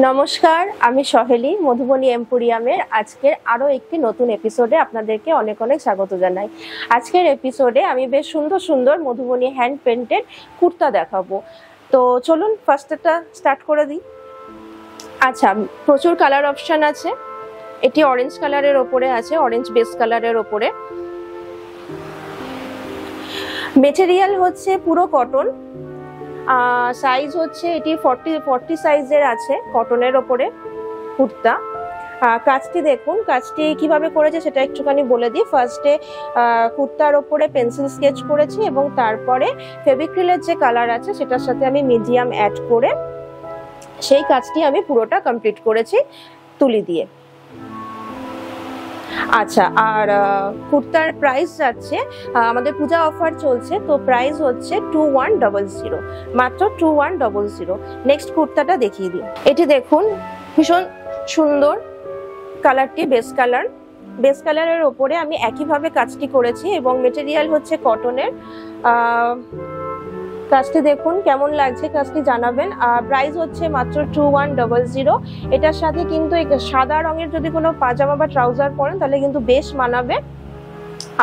নমস্কার, আমি সহেলি মধুবনী এম্পোরিয়ামের আজকের আরো একটি নতুন এপিসোডে আপনাদেরকে অনেক অনেক স্বাগত জানাই। আজকের এপিসোডে আমি বেশ সুন্দর সুন্দর মধুবনী হ্যান্ড পেন্টেড কুর্তা দেখাবো। তো চলুন ফার্স্টটা স্টার্ট করে দিই। আচ্ছা, প্রচুর কালার অপশন আছে। এটি অরেঞ্জ কালারের ওপরে আছে, অরেঞ্জ বেস কালারের ওপরে। মেটেরিয়াল হচ্ছে পুরো কটন। সাইজ হচ্ছে এটি 40 সাইজের আছে, কটনের ওপরে কুর্তা। কাজটি দেখুন, কাজটি কিভাবে করেছে সেটা একটুখানি বলে দিই। ফার্স্টে কুর্তার ওপরে পেন্সিল স্কেচ করেছি এবং তারপরে ফেভিক্রিলের যে কালার আছে সেটার সাথে আমি মিডিয়াম অ্যাড করে সেই কাজটি আমি পুরোটা কমপ্লিট করেছি তুলি দিয়ে। আচ্ছা, আর কুর্তার প্রাইস যাচ্ছে, আমাদের পূজা অফার চলছে, তো প্রাইস হচ্ছে 2100, মাত্র 2100। নেক্সট কুর্তাটা দেখিয়ে দিই। এটি দেখুন, ভীষণ সুন্দর কালারটি, বেস কালারের ওপরে আমি একইভাবে কাজটি করেছি এবং মেটেরিয়াল হচ্ছে কটনের। কাজটি দেখুন কেমন লাগছে, কাজটি জানাবেন। প্রাইস হচ্ছে মাত্র 2100। এটার সাথে কিন্তু সাদা রঙের যদি কোনো পাজামা বা ট্রাউজার পরেন তাহলে কিন্তু বেশ মানাবে।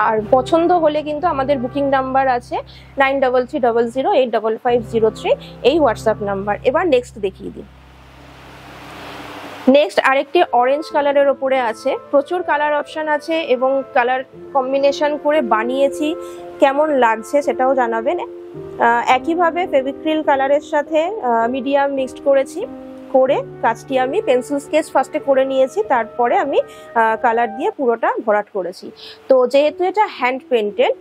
আর পছন্দ হলে কিন্তু আমাদের বুকিং নাম্বার আছে 9330085503, এই হোয়াটসঅ্যাপ নাম্বার। এবার নেক্সট দেখিয়ে দিই। নেক্সট আরেকটি অরেঞ্জ কালারের ওপরে আছে। প্রচুর কালার অপশন আছে এবং কালার কম্বিনেশন করে বানিয়েছি, কেমন লাগছে সেটাও জানাবেন। একইভাবে ফেভিক্রিল কালারের সাথে মিডিয়াম মিক্সড করেছি, করে কাজটি আমি পেন্সিল স্কেচ ফার্স্টে করে নিয়েছি, তারপরে আমি কালার দিয়ে পুরোটা ভরাট করেছি। তো যেহেতু এটা হ্যান্ড পেন্টেড,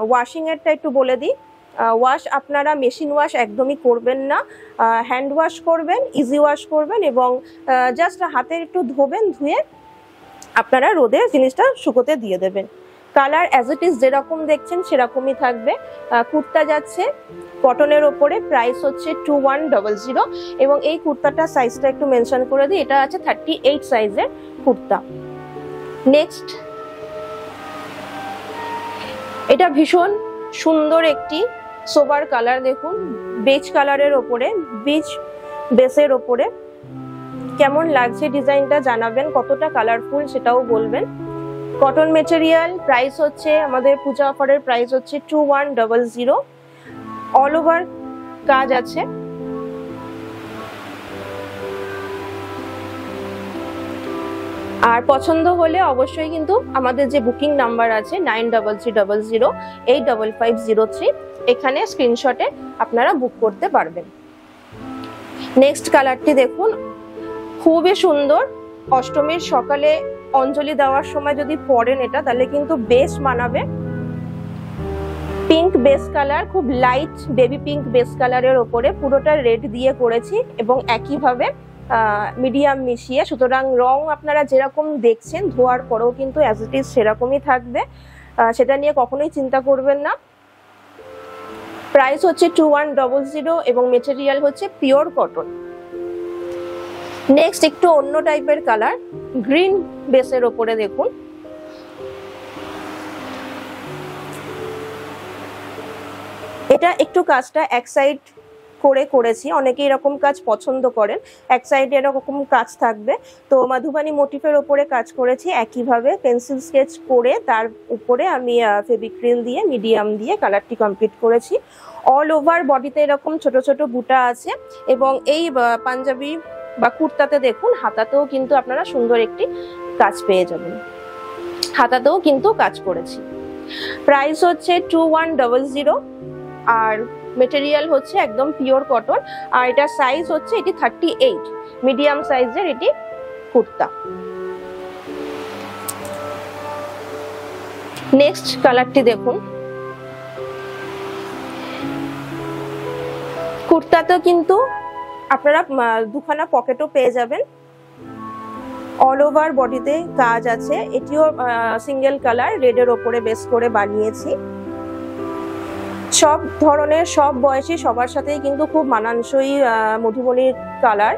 ওয়াশিং এরটা একটু বলে দিই। ওয়াশ আপনারা মেশিন ওয়াশ একদমই করবেন না, হ্যান্ড ওয়াশ করবেন, ইজি ওয়াশ করবেন এবং জাস্ট হাতে একটু ধোবেন, ধুয়ে আপনারা রোদে জিনিসটা শুকোতে দিয়ে দেবেন। কালার অ্যাজ ইট ইজ যেরকম দেখছেন সেরকমই থাকবে। কুর্তা যাচ্ছে কটনের ওপরে, প্রাইস হচ্ছে 2100 এবং এই কুর্তাটার সাইজটা একটু মেনশন করে দিই, এটা আছে 38 সাইজের কুর্তা। নেক্সট, এটা ভীষণ সুন্দর একটি সোবার কালার, দেখুন বেজ কালারের ওপরে, বেজ বেসের ওপরে। কেমন লাগছে ডিজাইনটা জানাবেন, কতটা কালারফুল সেটাও বলবেন। কটন মেটেরিয়াল, প্রাইস হচ্ছে আমাদের পূজা অফারের প্রাইস হচ্ছে 2100। অল ওভার কাজ আছে। আর পছন্দ হলে অবশ্যই কিন্তু আমাদের যে বুকিং নাম্বার আছে 9330085503, এখানে স্ক্রিনশটে আপনারা বুক করতে পারবেন। নেক্সট কালারটি দেখুন, খুবই সুন্দর। অষ্টমীর সকালে অঞ্জলি দেওয়ার সময় যদি পরেন এটা তাহলে কিন্তু বেশ মানাবে। পিঙ্ক বেস কালার, খুব লাইট বেবি পিঙ্ক বেস কালারের ওপরে পুরোটা রেড দিয়ে করেছি এবং একইভাবে মিডিয়াম মিশিয়ে, সুতরাং রং আপনারা যেরকম দেখছেন ধোয়ার পরেও কিন্তু অ্যাজ ইট ইজ সেরকমই থাকবে, সেটা নিয়ে কখনোই চিন্তা করবেন না। প্রাইস হচ্ছে 2100 এবং মেটেরিয়াল হচ্ছে পিওর কটন। নেক্সট একটু অন্য টাইপের কালার, গ্রিন বেসের ওপরে দেখুন। এটা একটু কাজটা এক সাইড করে করেছি, অনেকে এরকম কাজ পছন্দ করেন, এক সাইডে এরকম কাজ থাকবে। তো মধুবনী মোটিফের ওপরে কাজ করেছি, একইভাবে পেন্সিল স্কেচ করে তার উপরে আমি ফেভিক্রিল দিয়ে মিডিয়াম দিয়ে কালারটি কমপ্লিট করেছি। অল ওভার বডিতে এরকম ছোট ছোট বুটা আছে এবং এই পাঞ্জাবি বা কুর্তাতে দেখুন হাতাতেও কিন্তু আপনারা সুন্দর একটি কাজ পেয়ে যাবেন, হাতাতেও কিন্তু কাজ করেছি। প্রাইস হচ্ছে 2100 আর মেটেরিয়াল হচ্ছে একদম পিওর কটন। আর এটা সাইজ হচ্ছে এটি 38, মিডিয়াম সাইজের এটি কুর্তা। নেক্সট কালারটি দেখুন, কুর্তাতে কিন্তু আপনারা দুখানা পকেটও পেয়ে যাবেন। অল ওভার বডিতে কাজ আছে, এটিও সিঙ্গেল কালার রেডের ওপরে বেস করে বানিয়েছি। সব ধরনের সব বয়সী সবার সাথেই কিন্তু খুব মানানসই মধুবনীর কালার,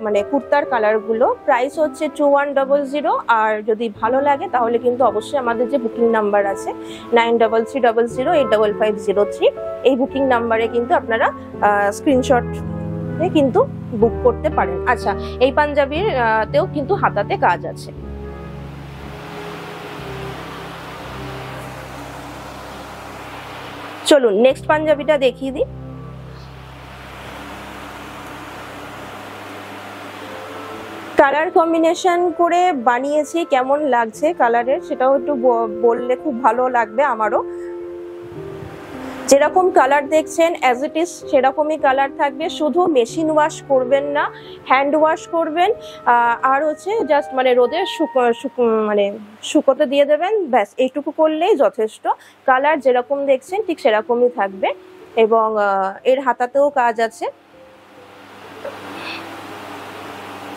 মানে কুর্তার কালারগুলো। প্রাইস হচ্ছে 2100 আর যদি ভালো লাগে তাহলে কিন্তু অবশ্যই আমাদের যে বুকিং নাম্বার আছে 9330085503, এই বুকিং নাম্বারে কিন্তু আপনারা স্ক্রিনশট সাথে কিন্তু বুক করতে পারেন। আচ্ছা, এই পাঞ্জাবির তেও কিন্তু হাতাতে কাজ আছে। চলুন নেক্সট পাঞ্জাবিটা দেখিয়ে দিই। কালার কম্বিনেশন করে বানিয়েছি, কেমন লাগছে কালারের সেটাও একটু বললে খুব ভালো লাগবে আমারও। যেরকম কালার দেখছেন অ্যাজ ইট ইজ সেরকমই কালার থাকবে, শুধু মেশিন ওয়াশ করবেন না, হ্যান্ড ওয়াশ করবেন। আর হচ্ছে জাস্ট মানে রোদে মানে শুকোতে দিয়ে দেবেন, ব্যাস এইটুকু করলেই যথেষ্ট। কালার যেরকম দেখছেন ঠিক সেরকমই থাকবে। এবং এর হাতাতেও কাজ আছে,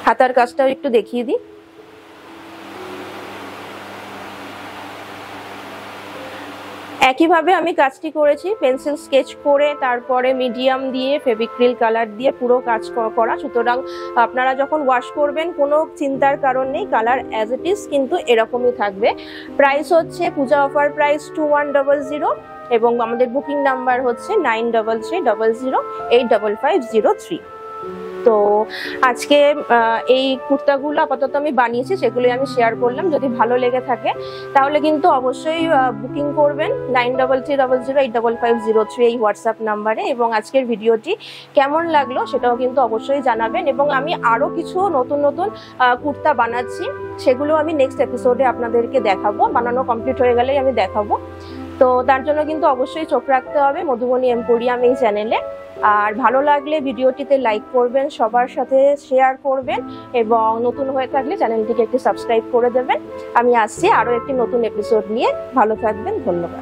হাতার কাজটাও একটু দেখিয়ে দিই। একইভাবে আমি কাজটি করেছি, পেন্সিল স্কেচ করে তারপরে মিডিয়াম দিয়ে ফেভিক্রিল কালার দিয়ে পুরো কাজ করা। সুতরাং আপনারা যখন ওয়াশ করবেন কোনো চিন্তার কারণ নেই, কালার অ্যাজ ইট ইজ কিন্তু এরকমই থাকবে। প্রাইস হচ্ছে পূজা অফার প্রাইস 2100 এবং আমাদের বুকিং নাম্বার হচ্ছে 9330085503। তো আজকে এই কুর্তাগুলো আপাতত আমি বানিয়েছি, সেগুলোই আমি শেয়ার করলাম। যদি ভালো লেগে থাকে তাহলে কিন্তু অবশ্যই বুকিং করবেন 9330085503 এই হোয়াটসঅ্যাপ নাম্বারে। এবং আজকের ভিডিওটি কেমন লাগলো সেটাও কিন্তু অবশ্যই জানাবেন। এবং আমি আরও কিছু নতুন নতুন কুর্তা বানাচ্ছি, সেগুলো আমি নেক্সট এপিসোডে আপনাদেরকে দেখাবো, বানানো কমপ্লিট হয়ে গেলেই আমি দেখাবো। তো তার জন্য কিন্তু অবশ্যই চোখ রাখতে হবে মধুবনী এম্পোরিয়াম এই চ্যানেলে। আর ভালো লাগলে ভিডিওটিতে লাইক করবেন, সবার সাথে শেয়ার করবেন এবং নতুন হয়ে থাকলে চ্যানেলটিকে একটু সাবস্ক্রাইব করে দেবেন। আমি আসছি আরও একটি নতুন এপিসোড নিয়ে। ভালো থাকবেন, ধন্যবাদ।